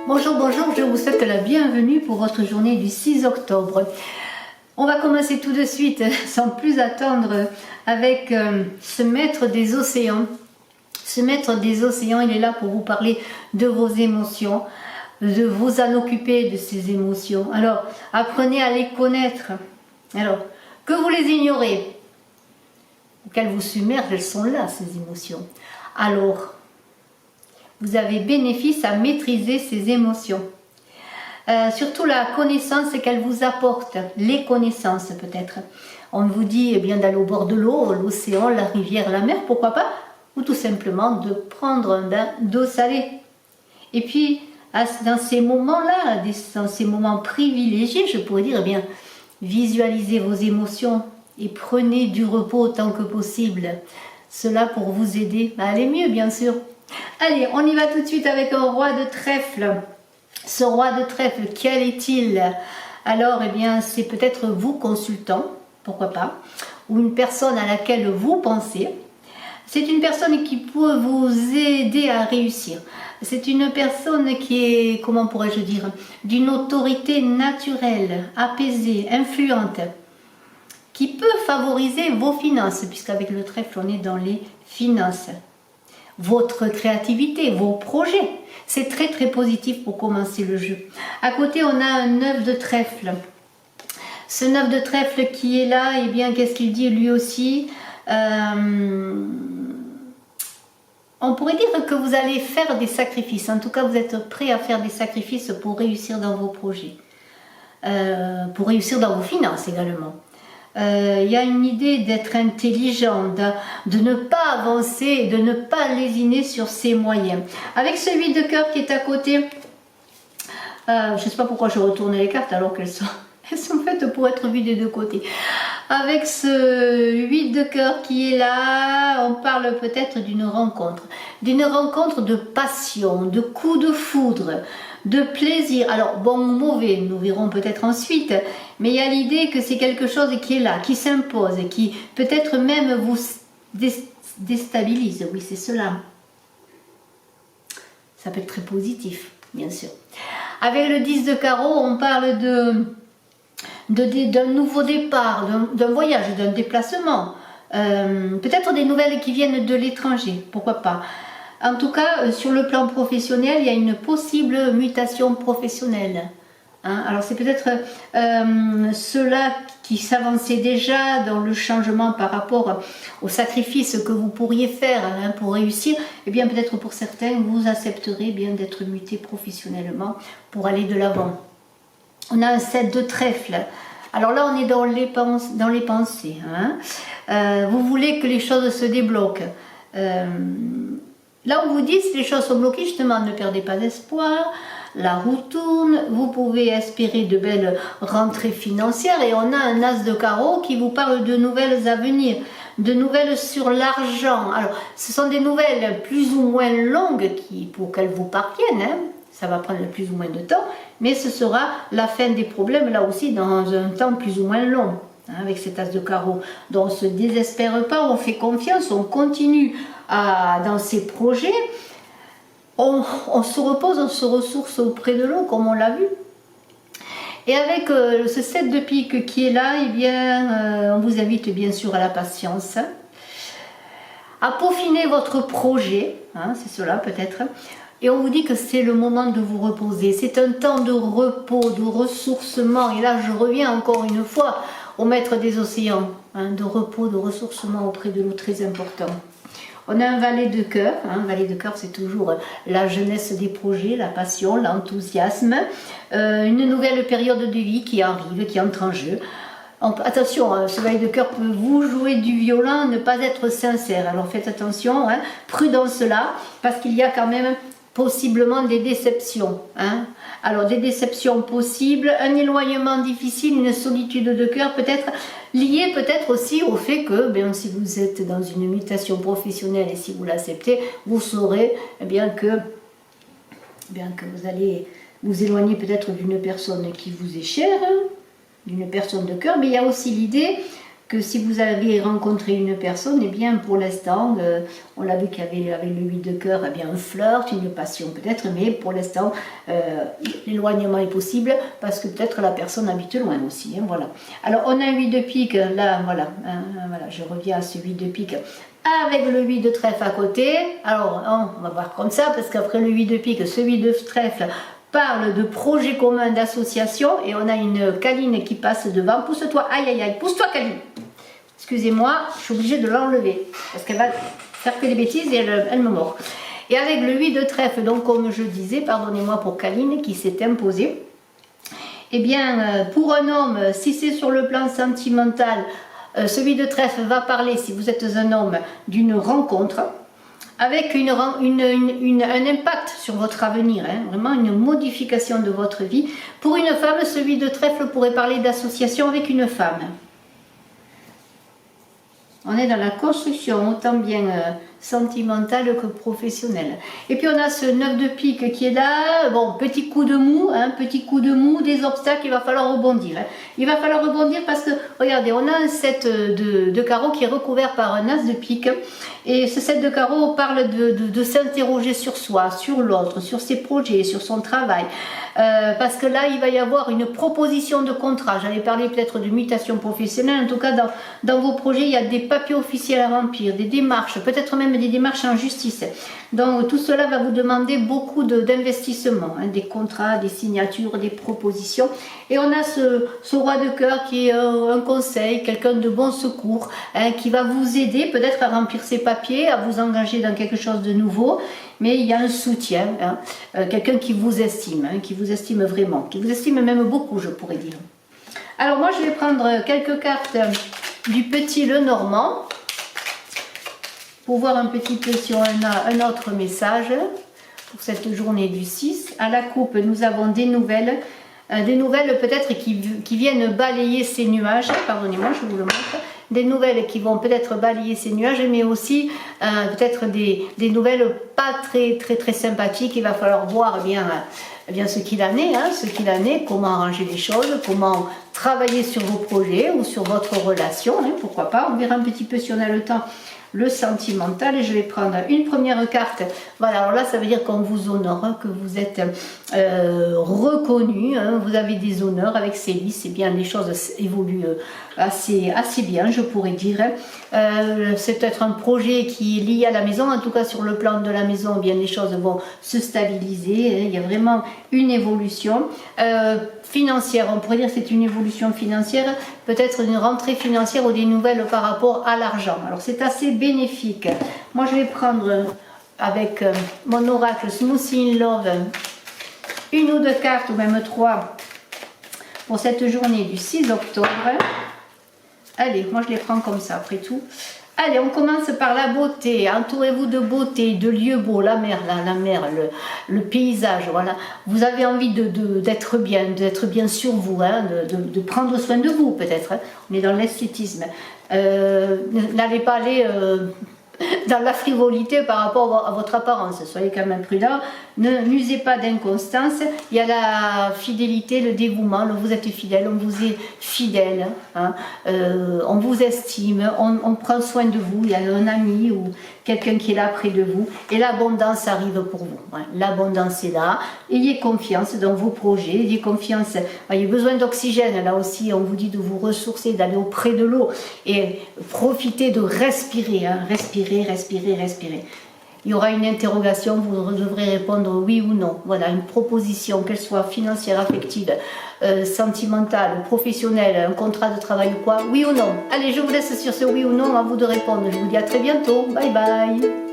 Bonjour, bonjour, je vous souhaite la bienvenue pour votre journée du 6 octobre. On va commencer tout de suite, sans plus attendre, avec ce maître des océans. Ce maître des océans, il est là pour vous parler de vos émotions, de vous en occuper de ces émotions. Alors, apprenez à les connaître. Alors, que vous les ignorez, qu'elles vous submergent, elles sont là, ces émotions. Alors, vous avez bénéfice à maîtriser ces émotions. Surtout la connaissance qu'elles vous apportent, les connaissances peut-être. On vous dit eh bien d'aller au bord de l'eau, l'océan, la rivière, la mer, pourquoi pas, ou tout simplement de prendre un bain d'eau salée. Et puis, dans ces moments-là, dans ces moments privilégiés, je pourrais dire, eh bien, visualisez vos émotions et prenez du repos autant que possible. Cela pour vous aider à aller mieux, bien sûr. Allez, on y va tout de suite avec un roi de trèfle. Ce roi de trèfle, quel est-il? Alors, eh bien, c'est peut-être vous, consultant, pourquoi pas, ou une personne à laquelle vous pensez. C'est une personne qui peut vous aider à réussir. C'est une personne qui est, comment pourrais-je dire, d'une autorité naturelle, apaisée, influente, qui peut favoriser vos finances, puisqu'avec le trèfle, on est dans les finances. Votre créativité, vos projets. C'est très très positif pour commencer le jeu. À côté, on a un œuf de trèfle. Ce œuf de trèfle qui est là, eh bien, qu'est-ce qu'il dit lui aussi? On pourrait dire que vous allez faire des sacrifices. En tout cas, vous êtes prêt à faire des sacrifices pour réussir dans vos projets. Pour réussir dans vos finances également. Il y a une idée d'être intelligent, de ne pas avancer, de ne pas lésiner sur ses moyens. Avec ce 8 de cœur qui est à côté, je ne sais pas pourquoi je retourne les cartes alors qu'elles sont faites pour être vues des deux côtés. Avec ce 8 de cœur qui est là, on parle peut-être d'une rencontre de passion, de coup de foudre, de plaisir. Alors bon ou mauvais, nous verrons peut-être ensuite, mais il y a l'idée que c'est quelque chose qui est là, qui s'impose, qui peut-être même vous déstabilise. Oui, c'est cela. Ça peut être très positif, bien sûr. Avec le 10 de carreau, on parle d'un nouveau départ, d'un voyage, d'un déplacement. Peut-être des nouvelles qui viennent de l'étranger, pourquoi pas. En tout cas, sur le plan professionnel, il y a une possible mutation professionnelle. Alors c'est peut-être ceux-là qui s'avançaient déjà dans le changement par rapport au sacrifice que vous pourriez faire pour réussir. Et bien peut-être pour certains, vous accepterez bien d'être muté professionnellement pour aller de l'avant. On a un 7 de trèfle. Alors là, on est dans les pensées. Vous voulez que les choses se débloquent. Là, on vous dit, si les choses sont bloquées, justement, ne perdez pas d'espoir. La roue tourne. Vous pouvez espérer de belles rentrées financières. Et on a un as de carreau qui vous parle de nouvelles à venir. De nouvelles sur l'argent. Alors, ce sont des nouvelles plus ou moins longues pour qu'elles vous parviennent. Ça va prendre plus ou moins de temps, mais ce sera la fin des problèmes, là aussi, dans un temps plus ou moins long, avec cet as de carreau. Donc, on ne se désespère pas, on fait confiance, on continue dans ses projets, on se repose, on se ressource auprès de l'eau, comme on l'a vu. Et avec ce 7 de pique qui est là, eh bien, on vous invite bien sûr à la patience, à peaufiner votre projet, c'est cela peut-être. Et on vous dit que c'est le moment de vous reposer. C'est un temps de repos, de ressourcement. Et là, je reviens encore une fois au maître des océans. De repos, de ressourcement auprès de l'eau, très important. On a un valet de cœur. Un valet de cœur, c'est toujours la jeunesse des projets, la passion, l'enthousiasme. Une nouvelle période de vie qui arrive, qui entre en jeu. Attention, ce valet de cœur peut vous jouer du violon, ne pas être sincère. Alors faites attention, prudence là, parce qu'il y a quand même possiblement des déceptions. Alors des déceptions possibles, un éloignement difficile, une solitude de cœur peut-être liée peut-être aussi au fait que si vous êtes dans une mutation professionnelle et si vous l'acceptez, vous saurez que vous allez vous éloigner peut-être d'une personne qui vous est chère, d'une personne de cœur, mais il y a aussi l'idée que si vous avez rencontré une personne, eh bien pour l'instant, on l'a vu qu'avec le 8 de cœur, eh bien un flirt, une passion peut-être, mais pour l'instant, l'éloignement est possible parce que peut-être la personne habite loin aussi. Hein, voilà. Alors on a un 8 de pique, là, voilà, voilà, je reviens à ce 8 de pique. Avec le 8 de trèfle à côté, alors on va voir comme ça, parce qu'après le 8 de pique, ce 8 de trèfle parle de projet commun d'association, et on a une câline qui passe devant. Pousse-toi, aïe aïe aïe, pousse-toi câline. Excusez-moi, je suis obligée de l'enlever, parce qu'elle va faire que des bêtises et elle me mord. Et avec le 8 de trèfle, donc comme je disais, pardonnez-moi pour câline, qui s'est imposée, eh bien pour un homme, si c'est sur le plan sentimental, ce 8 de trèfle va parler, si vous êtes un homme, d'une rencontre avec un impact sur votre avenir, hein, vraiment une modification de votre vie. Pour une femme, ce 8 de trèfle pourrait parler d'association avec une femme. On est dans la construction, autant bien sentimentale que professionnelle. Et puis on a ce 9 de pique qui est là, bon, petit coup de mou, hein, petit coup de mou, des obstacles, il va falloir rebondir. Hein. Il va falloir rebondir parce que, regardez, on a un 7 de carreau qui est recouvert par un as de pique. Et ce 7 de carreau parle de s'interroger sur soi, sur l'autre, sur ses projets, sur son travail. Parce que là, il va y avoir une proposition de contrat. J'allais parler peut-être de mutation professionnelle. En tout cas, dans vos projets, il y a des papiers officiels à remplir, des démarches, peut-être même des démarches en justice. Donc, tout cela va vous demander beaucoup d'investissement, hein, des contrats, des signatures, des propositions. Et on a ce roi de cœur qui est un conseil, quelqu'un de bon secours, hein, qui va vous aider peut-être à remplir ses papiers, à vous engager dans quelque chose de nouveau. Mais il y a un soutien, hein, quelqu'un qui vous estime, hein, qui vous estime vraiment, qui vous estime même beaucoup, je pourrais dire. Alors moi, je vais prendre quelques cartes du petit Lenormand pour voir un petit peu si on a un autre message pour cette journée du 6. À la coupe, nous avons des nouvelles peut-être qui viennent balayer ces nuages. Pardonnez-moi, je vous le montre. Des nouvelles qui vont peut-être balayer ces nuages, mais aussi peut-être des nouvelles pas très sympathiques. Il va falloir voir bien ce qu'il en est, hein, comment arranger les choses, comment travailler sur vos projets ou sur votre relation, hein, pourquoi pas. On verra un petit peu si on a le temps. Le sentimental, et je vais prendre une première carte. Voilà, alors là ça veut dire qu'on vous honore, hein, que vous êtes reconnu, hein, vous avez des honneurs avec ces listes, c'est bien, les choses évoluent assez bien, je pourrais dire. C'est peut-être un projet qui est lié à la maison, en tout cas sur le plan de la maison, eh bien les choses vont se stabiliser, hein, il y a vraiment une évolution financière, on pourrait dire que c'est une évolution financière, peut-être une rentrée financière ou des nouvelles par rapport à l'argent. Alors c'est assez bénéfique. Moi je vais prendre avec mon oracle Smoothie in Love une ou deux cartes ou même trois pour cette journée du 6 octobre. Allez, moi je les prends comme ça après tout. Allez, on commence par la beauté. Entourez-vous de beauté, de lieux beaux, la mer, le paysage, voilà. Vous avez envie d'être bien sur vous, hein, de prendre soin de vous peut-être. Hein. On est dans l'esthétisme. N'allez pas aller dans la frivolité par rapport à votre apparence. Soyez quand même prudent. N'usez pas d'inconstance. Il y a la fidélité, le dévouement. Vous êtes fidèle, on vous est fidèle. Hein. On vous estime, on prend soin de vous. Il y a un ami ou quelqu'un qui est là près de vous. Et l'abondance arrive pour vous. Hein. L'abondance est là. Ayez confiance dans vos projets. Ayez confiance. Il y a besoin d'oxygène. Là aussi, on vous dit de vous ressourcer, d'aller auprès de l'eau. Et profitez de respirer. Hein. Respirer. Il y aura une interrogation, vous devrez répondre oui ou non. Voilà, une proposition, qu'elle soit financière, affective, sentimentale, professionnelle, un contrat de travail ou quoi, oui ou non. Allez, je vous laisse sur ce oui ou non, à vous de répondre. Je vous dis à très bientôt. Bye bye.